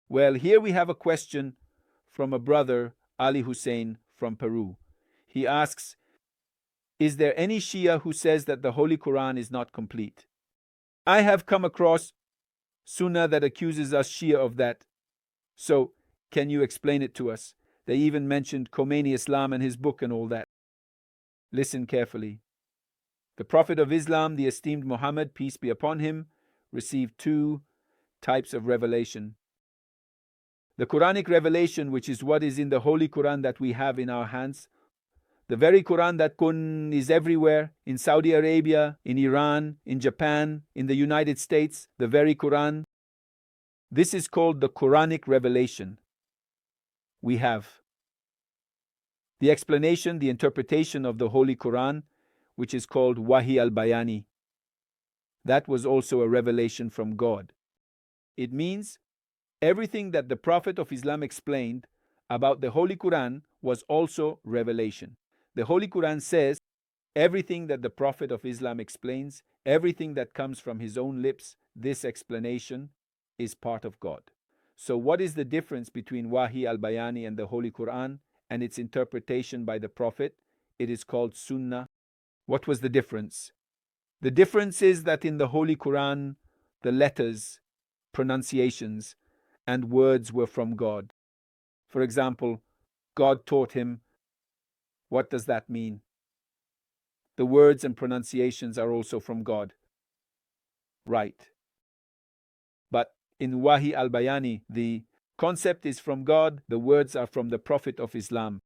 Well, here we have a question from a brother, Ali Hussein, from Peru. He asks, is there any Shia who says that the Holy Quran is not complete? I have come across Sunnah that accuses us Shia of that. So, can you explain it to us? They even mentioned Khomeini Islam and his book and all that. Listen carefully. The Prophet of Islam, the esteemed Muhammad, peace be upon him, received two types of revelation. The Quranic revelation, which is what is in the Holy Quran that we have in our hands. The very Quran that is everywhere, in Saudi Arabia, in Iran, in Japan, in the United States, the very Quran. This is called the Quranic revelation. We have the explanation, the interpretation of the Holy Quran, which is called Wahi al-Bayani. That was also a revelation from God. It means everything that the Prophet of Islam explained about the Holy Quran was also revelation. The Holy Quran says everything that the Prophet of Islam explains, everything that comes from his own lips, this explanation is part of God. So what is the difference between Wahi al-Bayani and the Holy Quran and its interpretation by the Prophet? It is called Sunnah. What was the difference? The difference is that in the Holy Quran, the letters, pronunciations, and words were from God. For example, God taught him. What does that mean? The words and pronunciations are also from God. Right. But in Wahi al-Bayani, the concept is from God, the words are from the Prophet of Islam.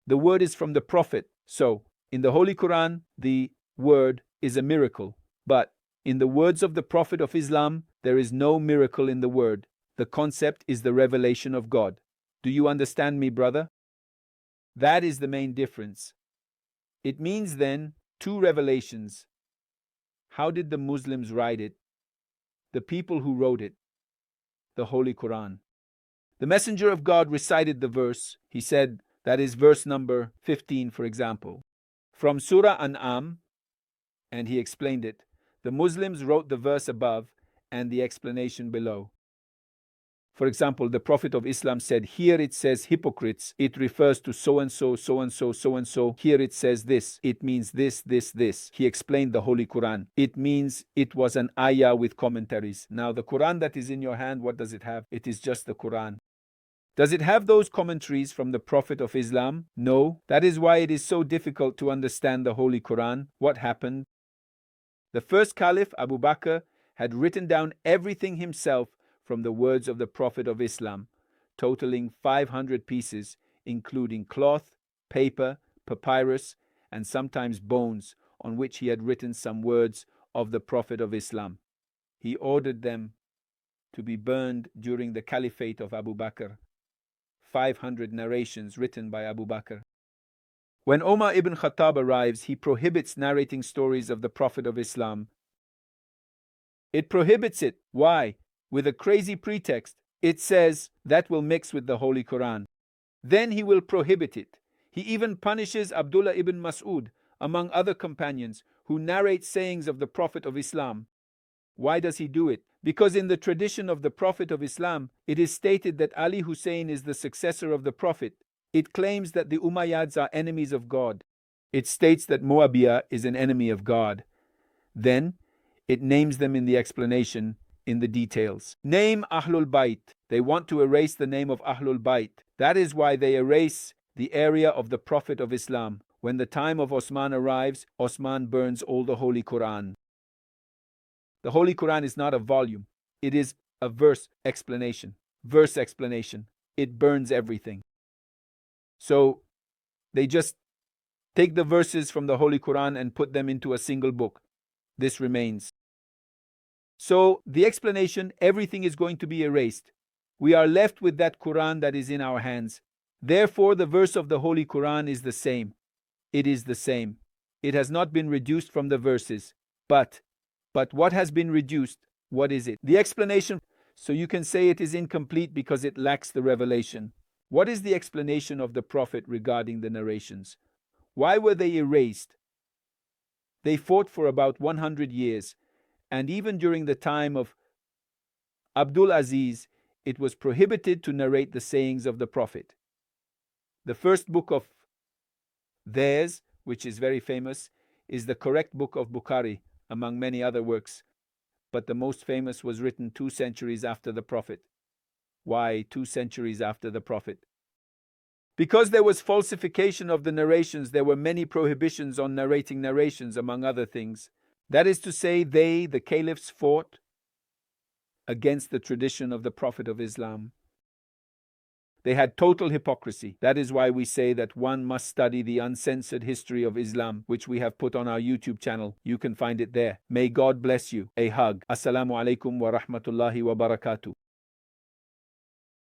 The word is from the Prophet. So, in the Holy Quran, the word is a miracle. But in the words of the Prophet of Islam, there is no miracle in the word. The concept is the revelation of God. Do you understand me, brother? That is the main difference. It means then two revelations. How did the Muslims write it? The people who wrote it, the Holy Quran. The Messenger of God recited the verse. He said, that is verse number 15, for example, from Surah An'am, and he explained it. The Muslims wrote the verse above and the explanation below. For example, the Prophet of Islam said, here it says hypocrites, it refers to so-and-so, so-and-so, so-and-so. Here it says this, it means this, this, this. He explained the Holy Quran. It means it was an ayah with commentaries. Now the Quran that is in your hand, what does it have? It is just the Quran. Does it have those commentaries from the Prophet of Islam? No. That is why it is so difficult to understand the Holy Quran. What happened? The first Caliph, Abu Bakr, had written down everything himself from the words of the Prophet of Islam, totaling 500 pieces, including cloth, paper, papyrus, and sometimes bones, on which he had written some words of the Prophet of Islam. He ordered them to be burned during the Caliphate of Abu Bakr. 500 narrations written by Abu Bakr. When Omar ibn Khattab arrives, he prohibits narrating stories of the Prophet of Islam. It prohibits it. Why? With a crazy pretext. It says that will mix with the Holy Quran. Then he will prohibit it. He even punishes Abdullah ibn Mas'ud, among other companions, who narrate sayings of the Prophet of Islam. Why does he do it? Because in the tradition of the Prophet of Islam, it is stated that Ali Hussein is the successor of the Prophet. It claims that the Umayyads are enemies of God. It states that Muawiyah is an enemy of God. Then, it names them in the explanation, in the details. Name Ahlul Bayt. They want to erase the name of Ahlul Bayt. That is why they erase the area of the Prophet of Islam. When the time of Osman arrives, Osman burns all the Holy Quran. The Holy Quran is not a volume. It is a verse explanation. Verse explanation. It burns everything. So they just take the verses from the Holy Quran and put them into a single book. This remains. So the explanation, everything is going to be erased. We are left with that Quran that is in our hands. Therefore, the verse of the Holy Quran is the same. It is the same. It has not been reduced from the verses. But what has been reduced? What is it? The explanation. So you can say it is incomplete because it lacks the revelation. What is the explanation of the Prophet regarding the narrations? Why were they erased? They fought for about 100 years, and even during the time of Abdul Aziz, it was prohibited to narrate the sayings of the Prophet. The first book of theirs, which is very famous, is the correct book of Bukhari, among many other works, but the most famous was written 2 centuries after the Prophet. Why 2 centuries after the Prophet? Because there was falsification of the narrations, there were many prohibitions on narrating narrations, among other things. That is to say, they, the caliphs, fought against the tradition of the Prophet of Islam. They had total hypocrisy. That is why we say that one must study the uncensored history of Islam, which we have put on our YouTube channel. You can find it there. May God bless you. A hug. Assalamu alaikum wa rahmatullahi wa barakatuh.